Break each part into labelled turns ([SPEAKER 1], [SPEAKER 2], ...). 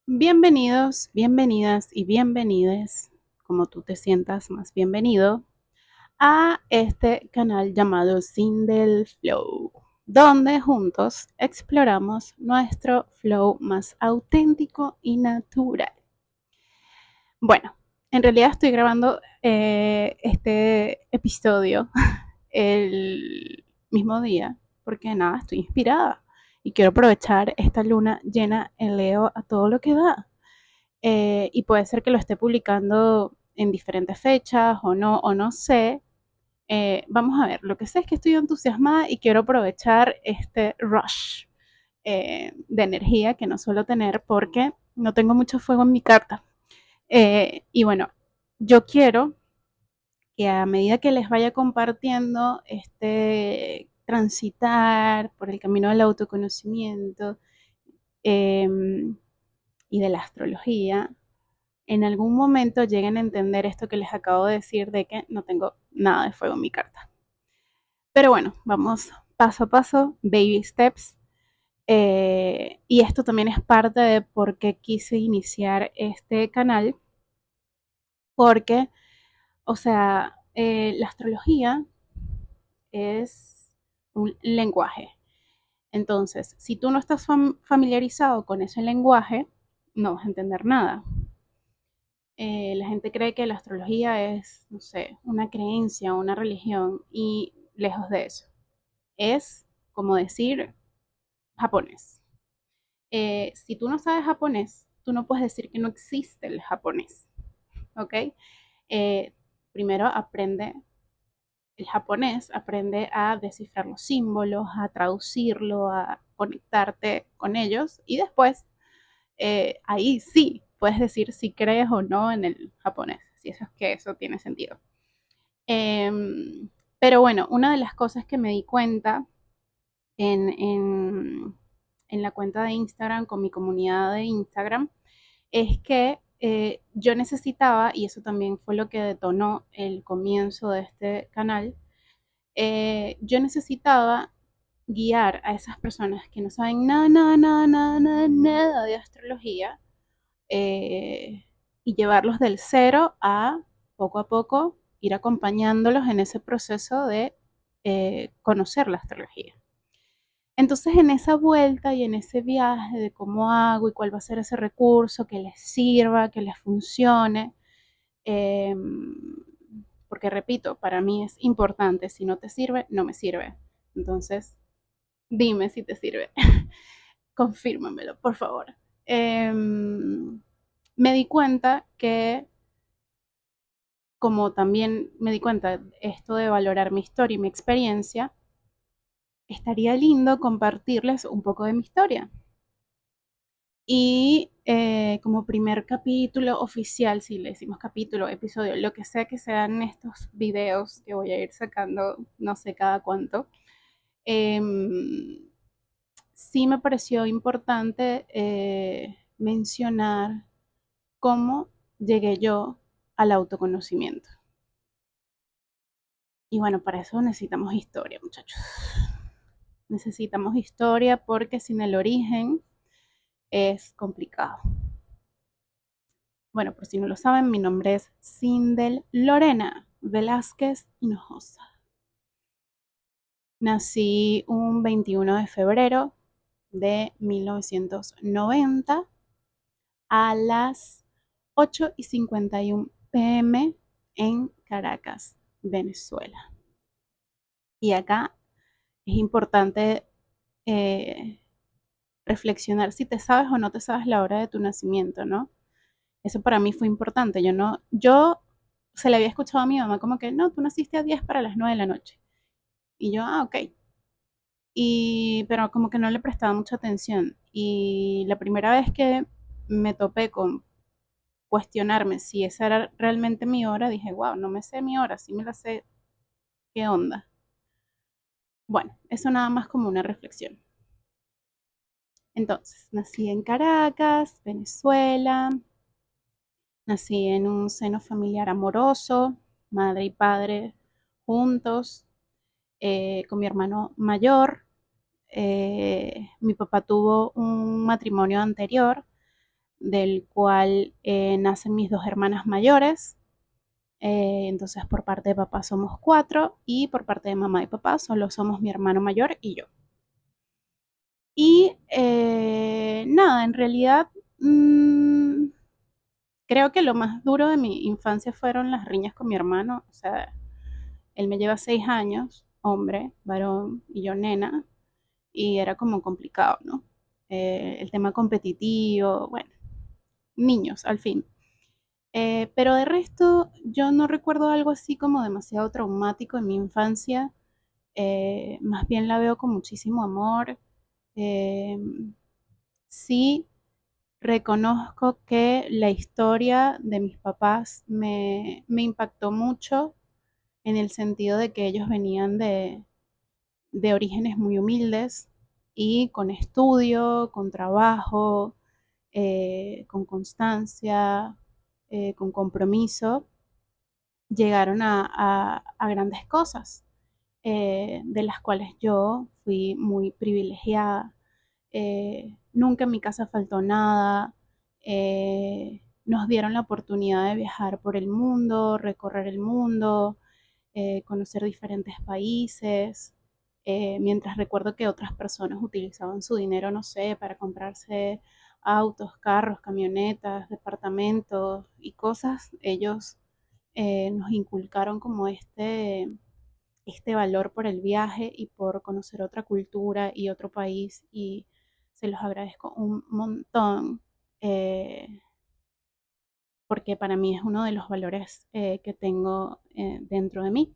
[SPEAKER 1] Bienvenidos, bienvenidas y bienvenides, como tú te sientas más bienvenido, a este canal llamado Sindel Flow, donde juntos exploramos nuestro flow más auténtico y natural. Bueno, en realidad estoy grabando este episodio el mismo día porque nada, estoy inspirada y quiero aprovechar esta luna llena en Leo a todo lo que da. Y puede ser que lo esté publicando en diferentes fechas o no sé. Vamos a ver, lo que sé es que estoy entusiasmada y quiero aprovechar este rush de energía que no suelo tener porque no tengo mucho fuego en mi carta. Y bueno, yo quiero que a medida que les vaya compartiendo este transitar por el camino del autoconocimiento eh, y de la astrología, en algún momento lleguen a entender esto que les acabo de decir de que no tengo nada de fuego en mi carta. Pero bueno, vamos paso a paso, baby steps. Y esto también es parte de por qué quise iniciar este canal, porque, o sea, la astrología es un lenguaje. Entonces, si tú no estás familiarizado con ese lenguaje, no vas a entender nada. La gente cree que la astrología es, no sé, una creencia, una religión, y lejos de eso. Es como decir japonés. Si tú no sabes japonés, tú no puedes decir que no existe el japonés, ¿ok? Eh, Primero aprende el japonés, aprende a descifrar los símbolos, a traducirlo, a conectarte con ellos, y después ahí sí puedes decir si crees o no en el japonés, si eso es que eso tiene sentido. Pero bueno, una de las cosas que me di cuenta en, en, en la cuenta de Instagram, con mi comunidad de Instagram, es que yo necesitaba, y eso también fue lo que detonó el comienzo de este canal, yo necesitaba guiar a esas personas que no saben nada, nada, nada, nada, nada, nada de astrología, y llevarlos del cero a poco ir acompañándolos en ese proceso de conocer la astrología. Entonces, en esa vuelta y en ese viaje de cómo hago y cuál va a ser ese recurso que les sirva, que les funcione, eh, porque repito, para mí es importante, si no te sirve, no me sirve. Entonces, dime si te sirve. Confírmamelo, por favor. Me di cuenta que, como también me di cuenta esto de valorar mi historia y mi experiencia, estaría lindo compartirles un poco de mi historia. Y como primer capítulo oficial, si le decimos capítulo, episodio, lo que sea que sean estos videos que voy a ir sacando, no sé cada cuánto, eh, sí me pareció importante mencionar cómo llegué yo al autoconocimiento. Y bueno, para eso necesitamos historia, muchachos. Necesitamos historia porque sin el origen es complicado. Bueno, por si no lo saben, mi nombre es Sindel Lorena Velázquez Hinojosa. Nací un 21 de febrero de 1990 a las 8:51 pm en Caracas, Venezuela. Y acá es importante eh, reflexionar si te sabes o no te sabes la hora de tu nacimiento, ¿no? Eso para mí fue importante. Yo se le había escuchado a mi mamá como que, no, tú naciste a 10 para las 9 de la noche. Y yo, ok. Pero como que no le prestaba mucha atención. Y la primera vez que me topé con cuestionarme si esa era realmente mi hora, dije, wow, no me sé mi hora, sí me la sé, ¿qué onda? Bueno, eso nada más como una reflexión. Entonces, nací en Caracas, Venezuela, nací en un seno familiar amoroso, madre y padre juntos, con mi hermano mayor. Mi papá tuvo un matrimonio anterior, del cual nacen mis dos hermanas mayores. Entonces por parte de papá somos cuatro y por parte de mamá y papá solo somos mi hermano mayor y yo. Y nada, en realidad creo que lo más duro de mi infancia fueron las riñas con mi hermano. O sea, él me lleva 6 años, hombre, varón, y yo nena, y era como complicado, ¿no? El tema competitivo, bueno, niños, al fin. Pero de resto, yo no recuerdo algo así como demasiado traumático en mi infancia. Más bien la veo con muchísimo amor. Eh, sí, reconozco que la historia de mis papás me impactó mucho en el sentido de que ellos venían de orígenes muy humildes y con estudio, con trabajo, con constancia, con compromiso, llegaron a grandes cosas, de las cuales yo fui muy privilegiada. Nunca en mi casa faltó nada. Nos dieron la oportunidad de viajar por el mundo, recorrer el mundo, conocer diferentes países, mientras recuerdo que otras personas utilizaban su dinero, no sé, para comprarse autos, carros, camionetas, departamentos y cosas. Ellos nos inculcaron como este valor por el viaje y por conocer otra cultura y otro país, y se los agradezco un montón, porque para mí es uno de los valores que tengo dentro de mí.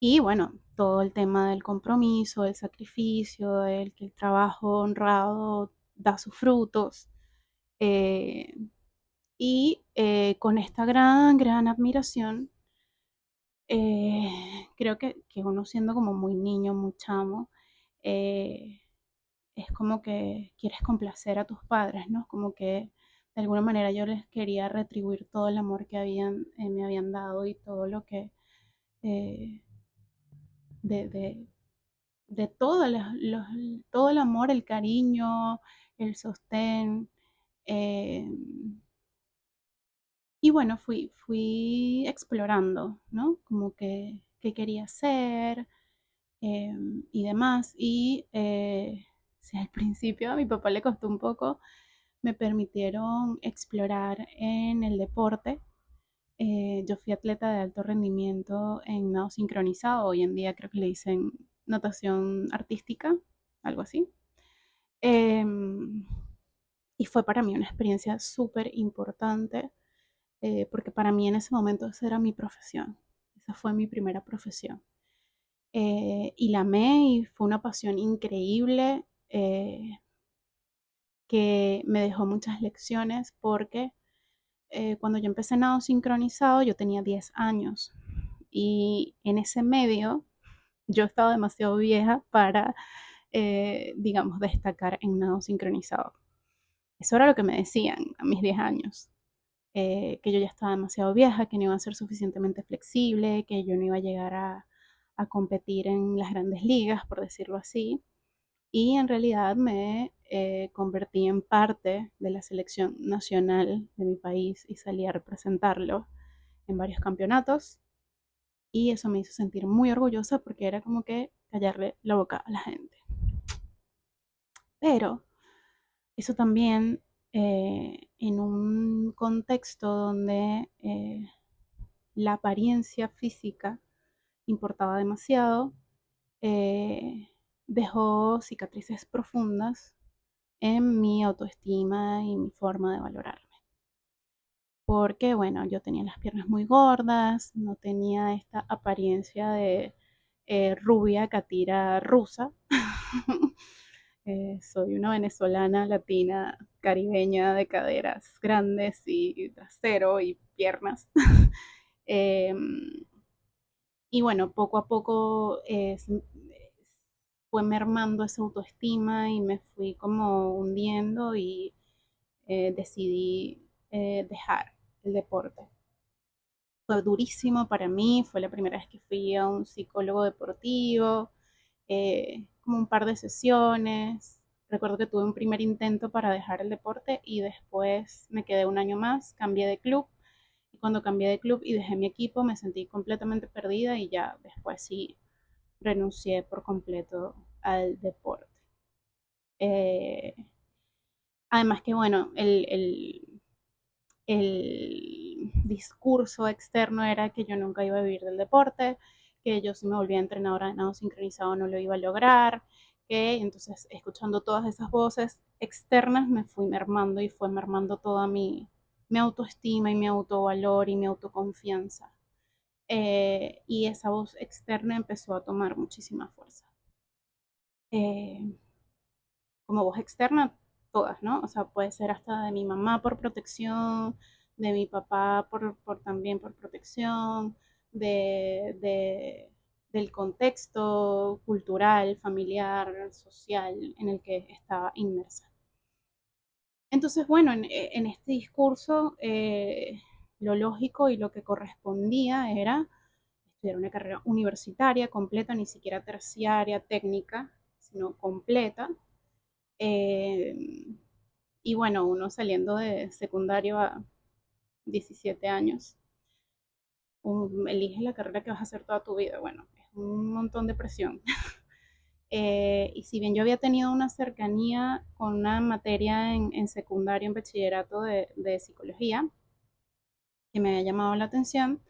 [SPEAKER 1] Y bueno, todo el tema del compromiso, del sacrificio, el que el trabajo honrado da sus frutos. eh, y con esta gran admiración, creo que uno siendo como muy niño, muy chamo, eh, es como que quieres complacer a tus padres, ¿no? Como que de alguna manera yo les quería retribuir todo el amor que me habían dado y todo lo que, eh, de, de, de todo el amor, el cariño, el sostén. eh, y bueno, fui explorando, ¿no? Como que qué quería hacer, y demás. Y si al principio a mi papá le costó un poco, me permitieron explorar en el deporte. Yo fui atleta de alto rendimiento en nado sincronizado, hoy en día creo que le dicen natación artística, algo así. Eh, y fue para mí una experiencia súper importante, porque para mí en ese momento esa era mi profesión, esa fue mi primera profesión. Y la amé y fue una pasión increíble, que me dejó muchas lecciones porque cuando yo empecé nado sincronizado yo tenía 10 años y en ese medio yo estaba demasiado vieja para, digamos, destacar en nado sincronizado. Eso era lo que me decían a mis 10 años, que yo ya estaba demasiado vieja, que no iba a ser suficientemente flexible, que yo no iba a llegar a competir en las grandes ligas, por decirlo así. Y en realidad me convertí en parte de la selección nacional de mi país y salí a representarlo en varios campeonatos. Y eso me hizo sentir muy orgullosa porque era como que callarle la boca a la gente. Pero eso también, en un contexto donde la apariencia física importaba demasiado, eh, dejó cicatrices profundas en mi autoestima y mi forma de valorarme. Porque, bueno, yo tenía las piernas muy gordas, no tenía esta apariencia de rubia catira rusa. Soy una venezolana latina caribeña de caderas grandes y trasero y piernas. eh, y bueno, poco a poco fue mermando esa autoestima y me fui como hundiendo y decidí dejar el deporte. Fue durísimo para mí, fue la primera vez que fui a un psicólogo deportivo, como un par de sesiones. Recuerdo que tuve un primer intento para dejar el deporte y después me quedé un año más, cambié de club y cuando cambié de club y dejé mi equipo me sentí completamente perdida y ya después sí renuncié por completo al deporte. Eh, Además que bueno, el discurso externo era que yo nunca iba a vivir del deporte, que yo si me volvía entrenadora de nado sincronizado no lo iba a lograr, que entonces escuchando todas esas voces externas me fui mermando y fue mermando toda mi autoestima y mi autovalor y mi autoconfianza. Y esa voz externa empezó a tomar muchísima fuerza. Eh, Como voz externa, todas, ¿no? O sea, puede ser hasta de mi mamá por protección, de mi papá también por protección, del contexto cultural, familiar, social en el que estaba inmersa. Entonces, bueno, en este discurso, lo lógico y lo que correspondía era estudiar una carrera universitaria completa, ni siquiera terciaria, técnica, sino completa, eh, y bueno, uno saliendo de secundario a 17 años, elige la carrera que vas a hacer toda tu vida. Bueno, es un montón de presión. Y si bien yo había tenido una cercanía con una materia en secundario, en bachillerato de psicología, que me había llamado la atención,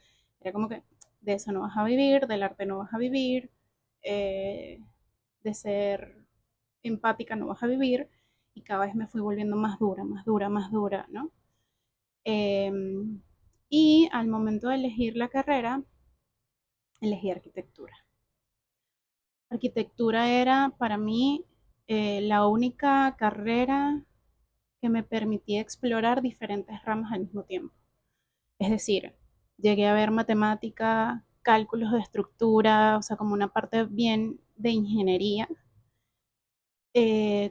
[SPEAKER 1] era como que de eso no vas a vivir, del arte no vas a vivir, eh, de ser empática no vas a vivir, y cada vez me fui volviendo más dura, más dura, más dura, ¿no? Eh, y al momento de elegir la carrera, elegí arquitectura. Arquitectura era para mí la única carrera que me permitía explorar diferentes ramas al mismo tiempo. Es decir, llegué a ver matemática, cálculos de estructura, o sea, como una parte bien de ingeniería,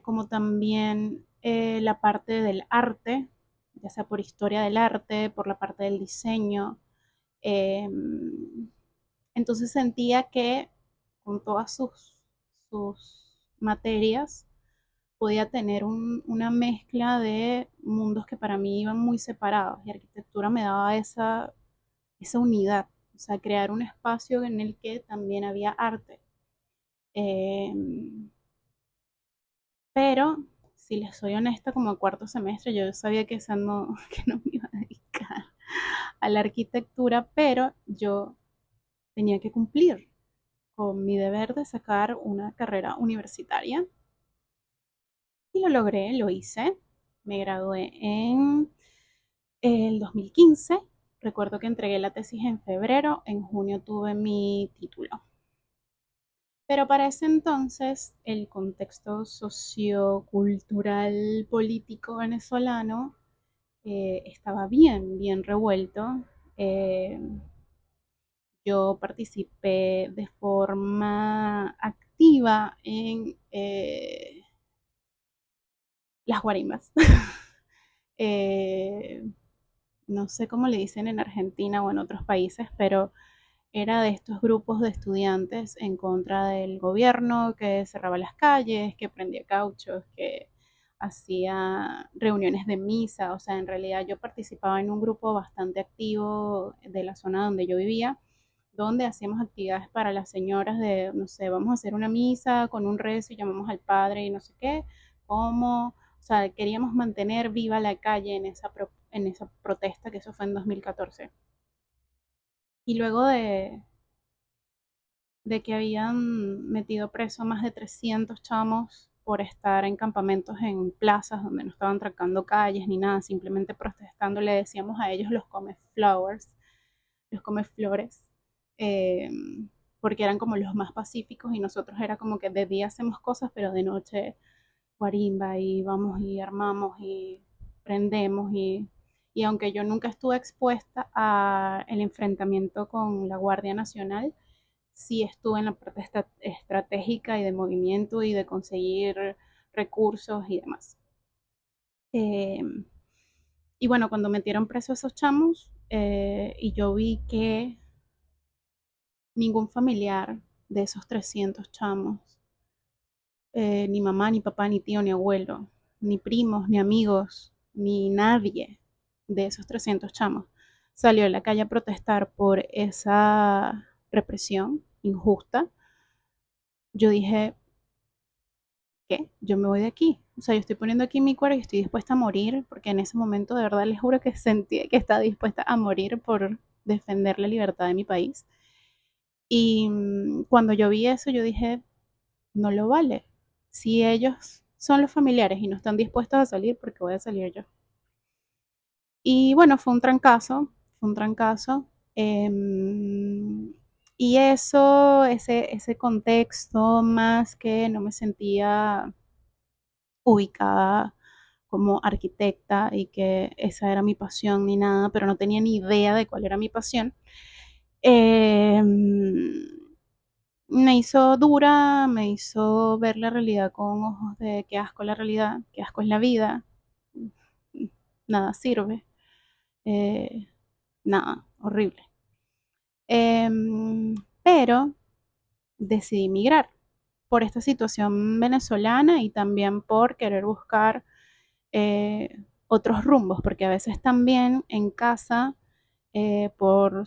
[SPEAKER 1] como también la parte del arte, ya sea por historia del arte, por la parte del diseño. Eh, entonces sentía que con todas sus materias podía tener una mezcla de mundos que para mí iban muy separados y arquitectura me daba esa unidad, o sea, crear un espacio en el que también había arte. Eh, pero, si les soy honesta, como cuarto semestre yo sabía que, esa no, que no me iba a dedicar a la arquitectura, pero yo tenía que cumplir con mi deber de sacar una carrera universitaria y lo logré, lo hice. Me gradué en el 2015. Recuerdo que entregué la tesis en febrero, en junio tuve mi título. Pero para ese entonces el contexto sociocultural político venezolano estaba bien, bien revuelto. Eh, yo participé de forma activa en las guarimbas. eh, no sé cómo le dicen en Argentina o en otros países, pero era de estos grupos de estudiantes en contra del gobierno que cerraba las calles, que prendía cauchos, que hacía reuniones de misa. O sea, en realidad yo participaba en un grupo bastante activo de la zona donde yo vivía, donde hacíamos actividades para las señoras de, no sé, vamos a hacer una misa con un rezo y llamamos al padre y no sé qué, cómo, o sea, queríamos mantener viva la calle en esa protesta, que eso fue en 2014. Y luego de que habían metido preso más de 300 chamos por estar en campamentos en plazas donde no estaban trancando calles ni nada, simplemente protestando, le decíamos a ellos los come flores, eh, porque eran como los más pacíficos y nosotros era como que de día hacemos cosas, pero de noche guarimba y vamos y armamos y prendemos y aunque yo nunca estuve expuesta al enfrentamiento con la Guardia Nacional, sí estuve en la parte estratégica y de movimiento y de conseguir recursos y demás. Eh, y bueno, cuando metieron preso a esos chamos y yo vi que ningún familiar de esos 300 chamos ni mamá, ni papá, ni tío, ni abuelo, ni primos, ni amigos, ni nadie de esos 300 chamos salió a la calle a protestar por esa represión injusta. Yo dije, ¿qué? Yo me voy de aquí. O sea, yo estoy poniendo aquí mi cuerpo y estoy dispuesta a morir, porque en ese momento de verdad les juro que sentí que estaba dispuesta a morir por defender la libertad de mi país. Y cuando yo vi eso, yo dije, no lo vale. Si ellos son los familiares y no están dispuestos a salir, ¿por qué voy a salir yo? Y bueno, fue un trancazo. Y eso, ese contexto, más que no me sentía ubicada como arquitecta y que esa era mi pasión ni nada, pero no tenía ni idea de cuál era mi pasión. Eh, Me hizo dura, me hizo ver la realidad con ojos de qué asco la realidad, qué asco es la vida, nada sirve, eh, nada, horrible. Pero decidí migrar por esta situación venezolana y también por querer buscar otros rumbos, porque a veces también en casa, por,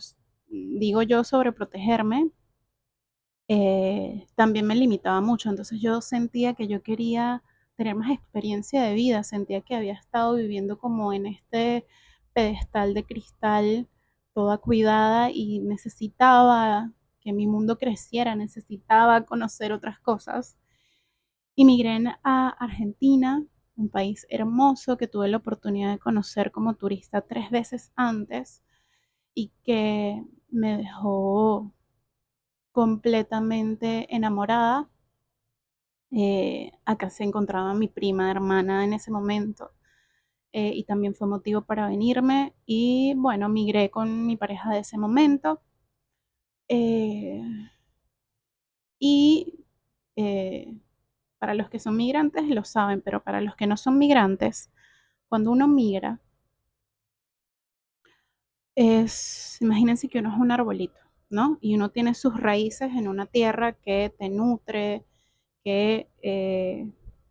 [SPEAKER 1] digo yo, sobreprotegerme, también me limitaba mucho. Entonces yo sentía que yo quería tener más experiencia de vida, sentía que había estado viviendo como en este pedestal de cristal, toda cuidada y necesitaba que mi mundo creciera, necesitaba conocer otras cosas. Y migré a Argentina, un país hermoso que tuve la oportunidad de conocer como turista 3 veces antes y que me dejó completamente enamorada. Acá se encontraba mi prima hermana en ese momento, y también fue motivo para venirme y bueno, migré con mi pareja de ese momento. eh, y eh, para los que son migrantes lo saben, pero para los que no son migrantes, cuando uno migra, imagínense que uno es un arbolito, ¿no? Y uno tiene sus raíces en una tierra que te nutre, que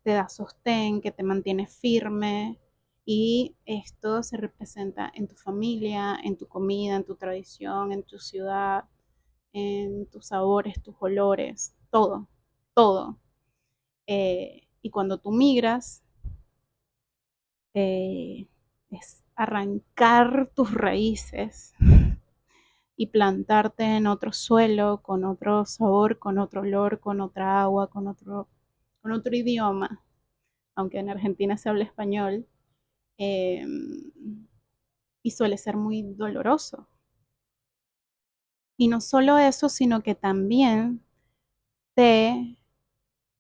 [SPEAKER 1] te da sostén, que te mantiene firme. Y esto se representa en tu familia, en tu comida, en tu tradición, en tu ciudad, en tus sabores, tus olores, todo, todo. Y cuando tú migras, es arrancar tus raíces y plantarte en otro suelo, con otro sabor, con otro olor, con otra agua, con otro idioma, aunque en Argentina se habla español, eh, y suele ser muy doloroso. Y no solo eso, sino que también te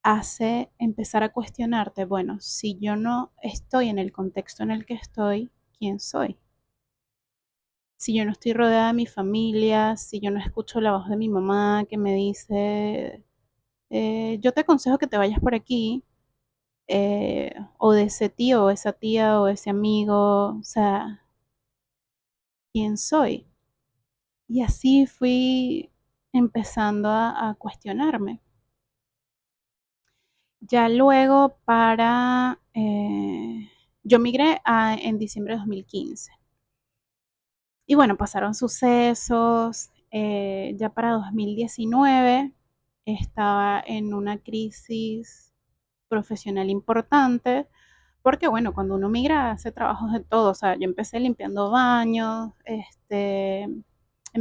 [SPEAKER 1] hace empezar a cuestionarte, bueno, si yo no estoy en el contexto en el que estoy, ¿quién soy? Si yo no estoy rodeada de mi familia, si yo no escucho la voz de mi mamá que me dice, yo te aconsejo que te vayas por aquí, o de ese tío o esa tía o ese amigo, o sea, ¿quién soy? Y así fui empezando a cuestionarme. Ya luego yo migré en diciembre de 2015. Y bueno, pasaron sucesos. Ya para 2019 estaba en una crisis profesional importante, porque bueno, cuando uno migra hace trabajos de todo. O sea, yo empecé limpiando baños, en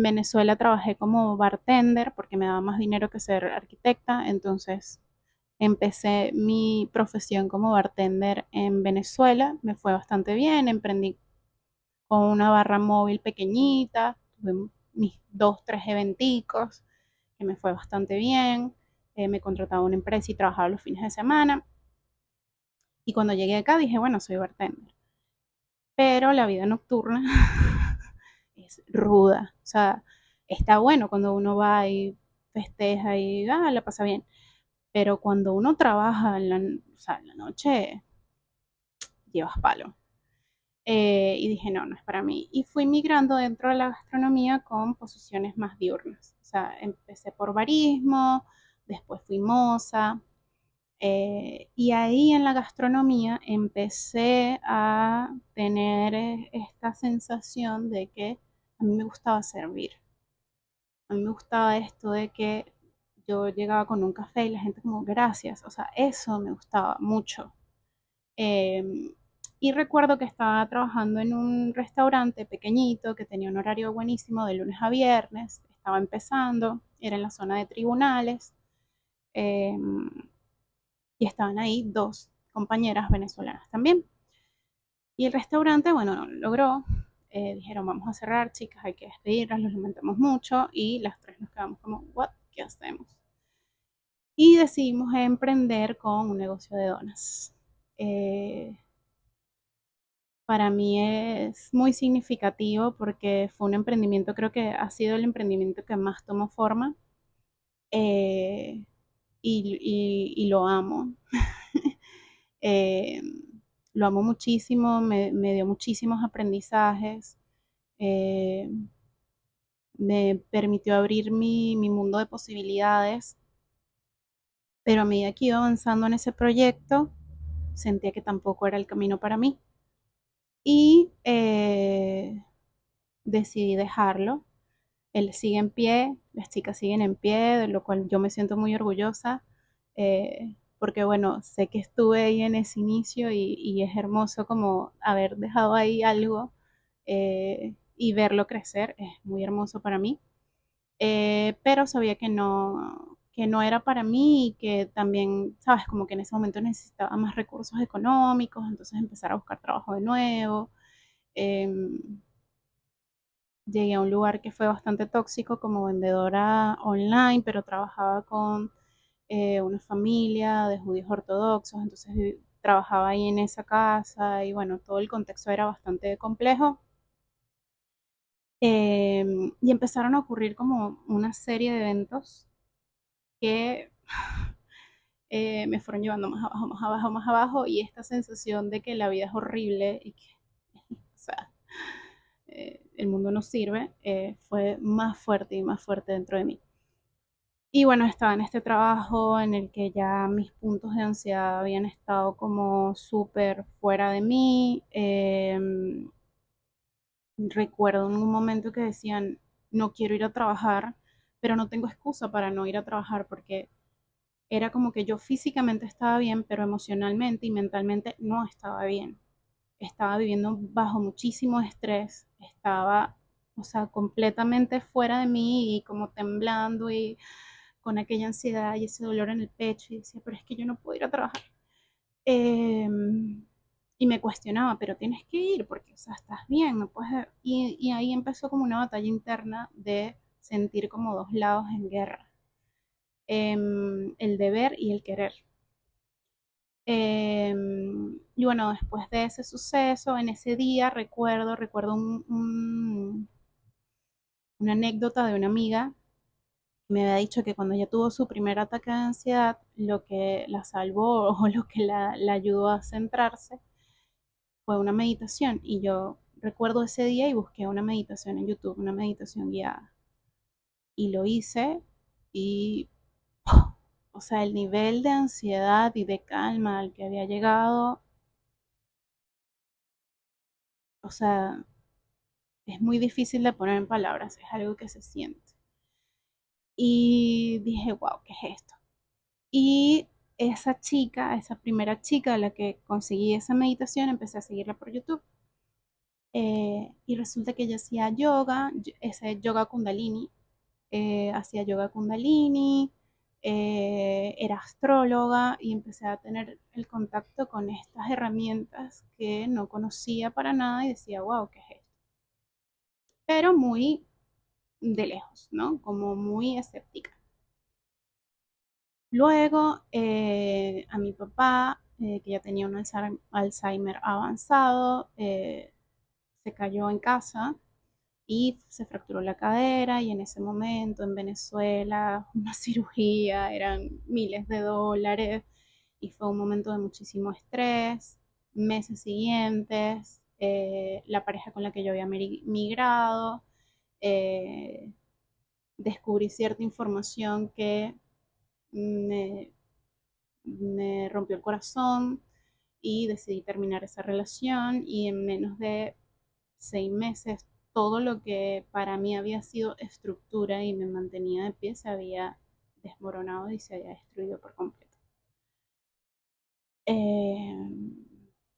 [SPEAKER 1] Venezuela trabajé como bartender porque me daba más dinero que ser arquitecta, entonces empecé mi profesión como bartender en Venezuela, me fue bastante bien, emprendí con una barra móvil pequeñita, tuve mis 2, 3 eventicos, que me fue bastante bien. Me contrataba una empresa y trabajaba los fines de semana. Y cuando llegué acá dije, bueno, soy bartender. Pero la vida nocturna es ruda. O sea, está bueno cuando uno va y festeja y la pasa bien. Pero cuando uno trabaja o sea, en la noche, llevas palo. Y dije, no, no es para mí. Y fui migrando dentro de la gastronomía con posiciones más diurnas. O sea, empecé por barismo, después fui moza, Y ahí en la gastronomía empecé a tener esta sensación de que a mí me gustaba servir. A mí me gustaba esto de que yo llegaba con un café y la gente como gracias. O sea, eso me gustaba mucho. Eh, y recuerdo que estaba trabajando en un restaurante pequeñito que tenía un horario buenísimo de lunes a viernes. Estaba empezando, era en la zona de tribunales. eh, y estaban ahí dos compañeras venezolanas también. Y el restaurante, bueno, no lo logró. Dijeron, vamos a cerrar, chicas, hay que despedirlas, los lamentamos mucho. Y las tres nos quedamos como, ¿what? ¿Qué hacemos? Y decidimos emprender con un negocio de donas. Eh, para mí es muy significativo porque fue un emprendimiento, creo que ha sido el emprendimiento que más tomó forma. eh, y lo amo. Eh, lo amo muchísimo, me dio muchísimos aprendizajes, eh, me permitió abrir mi mundo de posibilidades, pero a medida que iba avanzando en ese proyecto, sentía que tampoco era el camino para mí y decidí dejarlo. Él sigue en pie, las chicas siguen en pie, de lo cual yo me siento muy orgullosa, porque bueno, sé que estuve ahí en ese inicio y es hermoso como haber dejado ahí algo y verlo crecer, es muy hermoso para mí. Pero sabía que no era para mí y que también, sabes, como que en ese momento necesitaba más recursos económicos, entonces empezar a buscar trabajo de nuevo. em, Llegué a un lugar que fue bastante tóxico como vendedora online, pero trabajaba con una familia de judíos ortodoxos, entonces trabajaba ahí en esa casa y bueno, todo el contexto era bastante complejo. Y empezaron a ocurrir como una serie de eventos que me fueron llevando más abajo, más abajo, más abajo y esta sensación de que la vida es horrible y que, o sea, el mundo no sirve, fue más fuerte dentro de mí. Y bueno, estaba en este trabajo en el que ya mis puntos de ansiedad habían estado como súper fuera de mí. Recuerdo en un momento que decían, no quiero ir a trabajar, pero no tengo excusa para no ir a trabajar porque era como que yo físicamente estaba bien, pero emocionalmente y mentalmente no estaba bien. Estaba viviendo bajo muchísimo estrés, estaba, o sea, completamente fuera de mí y como temblando y con aquella ansiedad y ese dolor en el pecho y decía, pero es que yo no puedo ir a trabajar. Eh, y me cuestionaba, pero tienes que ir porque, o sea, estás bien, no puedes... Y ahí empezó como una batalla interna de sentir como dos lados en guerra, el deber y el querer. Y bueno, después de ese suceso, en ese día recuerdo una anécdota de una amiga que me había dicho que cuando ella tuvo su primer ataque de ansiedad, lo que la salvó o lo que la ayudó a centrarse fue una meditación. Y yo recuerdo ese día y busqué una meditación en YouTube, una meditación guiada. Y lo hice y, o sea, el nivel de ansiedad y de calma al que había llegado, o sea, es muy difícil de poner en palabras, es algo que se siente. Y dije, wow, ¿qué es esto? Y esa chica, esa primera chica a la que conseguí esa meditación, empecé a seguirla por YouTube. Y resulta que ella hacía yoga, ese yoga kundalini, hacía yoga kundalini, era astróloga y empecé a tener el contacto con estas herramientas que no conocía para nada y decía, wow, ¿qué es esto? Pero muy de lejos, ¿no? Como muy escéptica. Luego, a mi papá, que ya tenía un Alzheimer avanzado, se cayó en casa y se fracturó la cadera y en ese momento en Venezuela una cirugía eran miles de dólares y fue un momento de muchísimo estrés. Meses siguientes, la pareja con la que yo había migrado, eh, descubrí cierta información que me me rompió el corazón y decidí terminar esa relación y en menos de 6 meses todo lo que para mí había sido estructura y me mantenía de pie se había desmoronado y se había destruido por completo. Eh,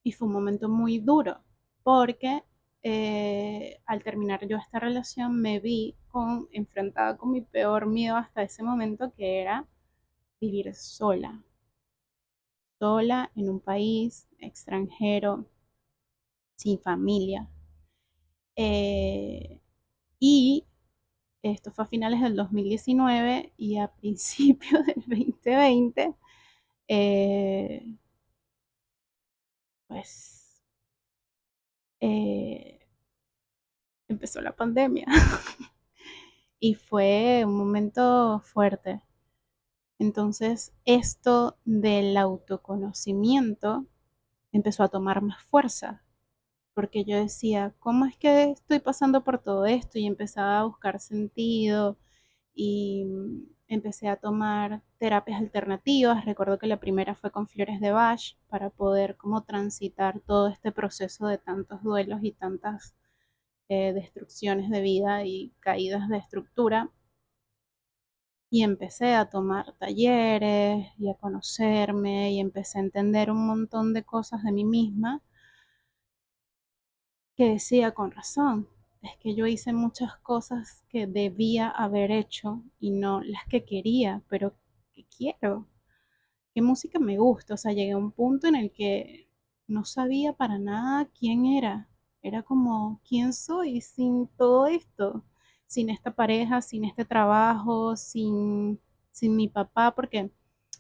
[SPEAKER 1] y fue un momento muy duro porque al terminar yo esta relación me vi enfrentada con mi peor miedo hasta ese momento, que era vivir sola, sola en un país extranjero, sin familia. Eh, y esto fue a finales del 2019 y a principios del 2020, eh, pues eh, empezó la pandemia y fue un momento fuerte. Entonces, esto del autoconocimiento empezó a tomar más fuerza, porque yo decía, ¿cómo es que estoy pasando por todo esto? Y empezaba a buscar sentido y empecé a tomar terapias alternativas. Recuerdo que la primera fue con flores de Bach para poder como transitar todo este proceso de tantos duelos y tantas destrucciones de vida y caídas de estructura. Y empecé a tomar talleres y a conocerme y empecé a entender un montón de cosas de mí misma que decía con razón. Es que yo hice muchas cosas que debía haber hecho y no las que quería, pero que quiero. ¿Qué música me gusta? O sea, llegué a un punto en el que no sabía para nada quién era. Era como, ¿quién soy sin todo esto? Sin esta pareja, sin este trabajo, sin mi papá, porque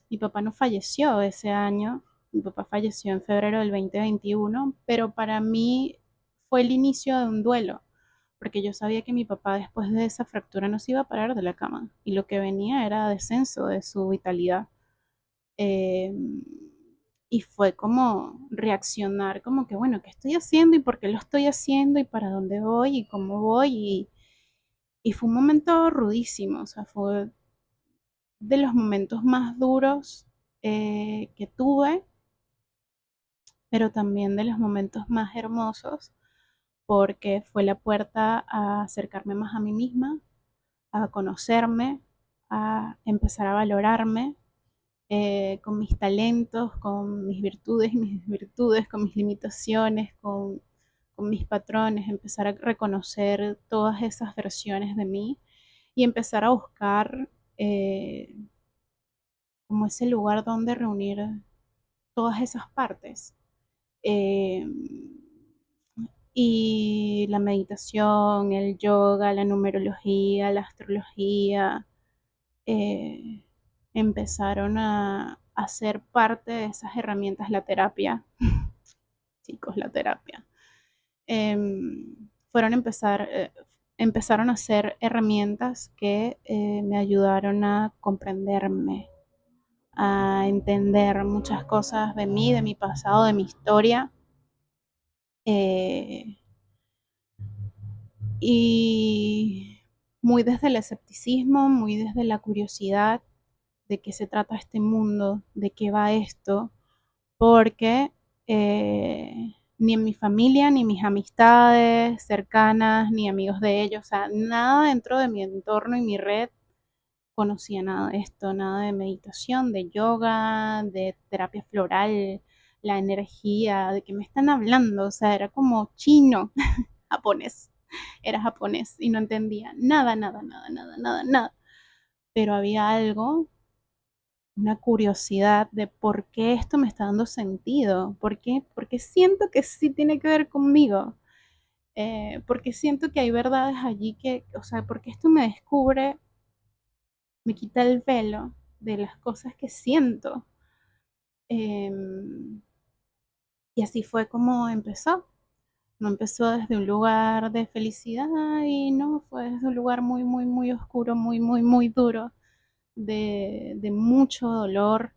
[SPEAKER 1] mi papá no falleció ese año. Mi papá falleció en febrero del 2021, pero para mí fue el inicio de un duelo, porque yo sabía que mi papá después de esa fractura no se iba a parar de la cama y lo que venía era descenso de su vitalidad. Eh, y fue como reaccionar, como que, bueno, ¿qué estoy haciendo y por qué lo estoy haciendo y para dónde voy y cómo voy? Y fue un momento rudísimo, o sea, fue de los momentos más duros que tuve, pero también de los momentos más hermosos, porque fue la puerta a acercarme más a mí misma, a conocerme, a empezar a valorarme con mis talentos, con mis virtudes y mis virtudes, con mis limitaciones, con mis patrones, empezar a reconocer todas esas versiones de mí y empezar a buscar como ese lugar donde reunir todas esas partes. Eh, y la meditación, el yoga, la numerología, la astrología, eh, empezaron a ser parte de esas herramientas, la terapia, chicos, la terapia. Eh, fueron empezaron a ser herramientas que me ayudaron a comprenderme, a entender muchas cosas de mí, de mi pasado, de mi historia. Eh, y muy desde el escepticismo, muy desde la curiosidad de qué se trata este mundo, de qué va esto, porque ni en mi familia, ni mis amistades cercanas, ni amigos de ellos, o sea, nada dentro de mi entorno y mi red conocía nada de esto, nada de meditación, de yoga, de terapia floral, la energía, de qué me están hablando, o sea, era como chino, japonés, era japonés y no entendía nada, nada, nada, nada, nada, nada, pero había algo, una curiosidad de por qué esto me está dando sentido, porque siento que sí tiene que ver conmigo, porque siento que hay verdades allí que, o sea, porque esto me descubre, me quita el velo de las cosas que siento. Eh, y así fue como empezó. No empezó desde un lugar de felicidad y no, fue desde un lugar muy, muy, muy oscuro, muy, muy, muy duro, de mucho dolor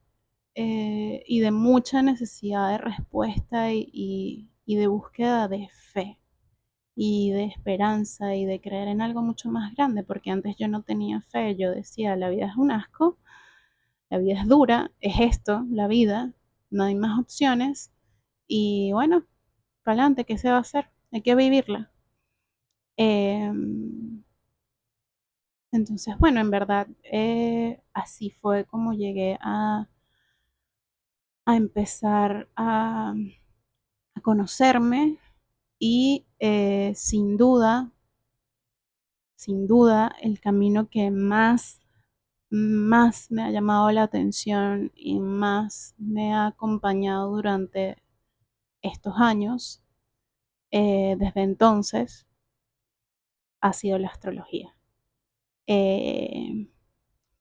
[SPEAKER 1] y de mucha necesidad de respuesta y de búsqueda de fe y de esperanza y de creer en algo mucho más grande, porque antes yo no tenía fe, yo decía, la vida es un asco, La vida es dura, es esto, la vida, no hay más opciones. Y bueno, para adelante, ¿qué se va a hacer? Hay que vivirla. Eh, entonces, bueno, en verdad, así fue como llegué a empezar a conocerme y sin duda, el camino que más me ha llamado la atención y más me ha acompañado durante estos años, desde entonces, ha sido la astrología. Eh,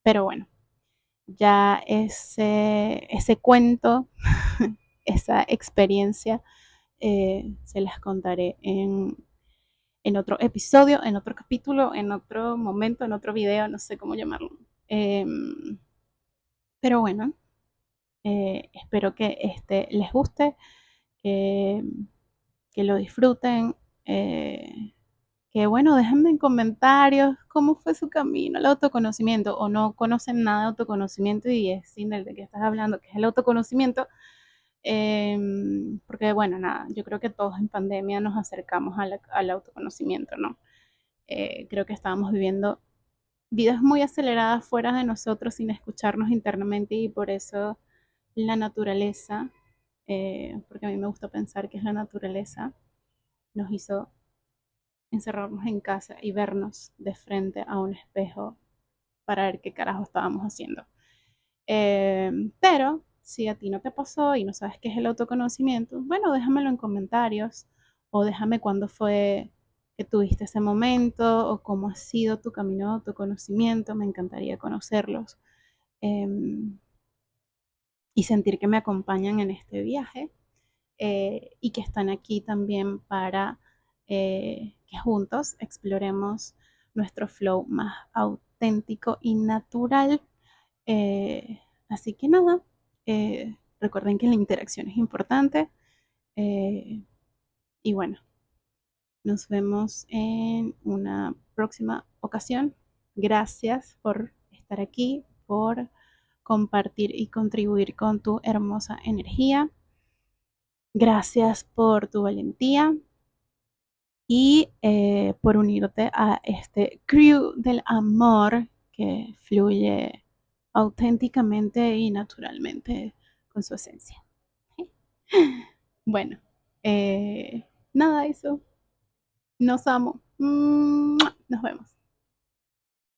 [SPEAKER 1] pero bueno, ya ese cuento, esa experiencia, se las contaré en otro episodio, en otro capítulo, en otro momento, en otro video, no sé cómo llamarlo. Eh, pero bueno, espero que este les guste, que, que lo disfruten. Que bueno, déjenme en comentarios cómo fue su camino al autoconocimiento o no conocen nada de autoconocimiento y es sin el de que estás hablando, que es el autoconocimiento. Porque bueno, nada, yo creo que todos en pandemia nos acercamos al autoconocimiento, ¿no? Creo que estábamos viviendo vidas muy aceleradas fuera de nosotros sin escucharnos internamente y por eso la naturaleza, porque a mí me gusta pensar que es la naturaleza, nos hizo encerrarnos en casa y vernos de frente a un espejo para ver qué carajo estábamos haciendo. Pero si a ti no te pasó y no sabes qué es el autoconocimiento, bueno, déjamelo en comentarios o déjame cuándo fue que tuviste ese momento o cómo ha sido tu camino de autoconocimiento. Me encantaría conocerlos eh, y sentir que me acompañan en este viaje y que están aquí también para que juntos exploremos nuestro flow más auténtico y natural. Así que nada, recuerden que la interacción es importante eh, y bueno, nos vemos en una próxima ocasión. Gracias por estar aquí, por compartir y contribuir con tu hermosa energía. Gracias por tu valentía y por unirte a este crew del amor que fluye auténticamente y naturalmente con su esencia. Bueno, nada, eso. Nos amo. Nos vemos.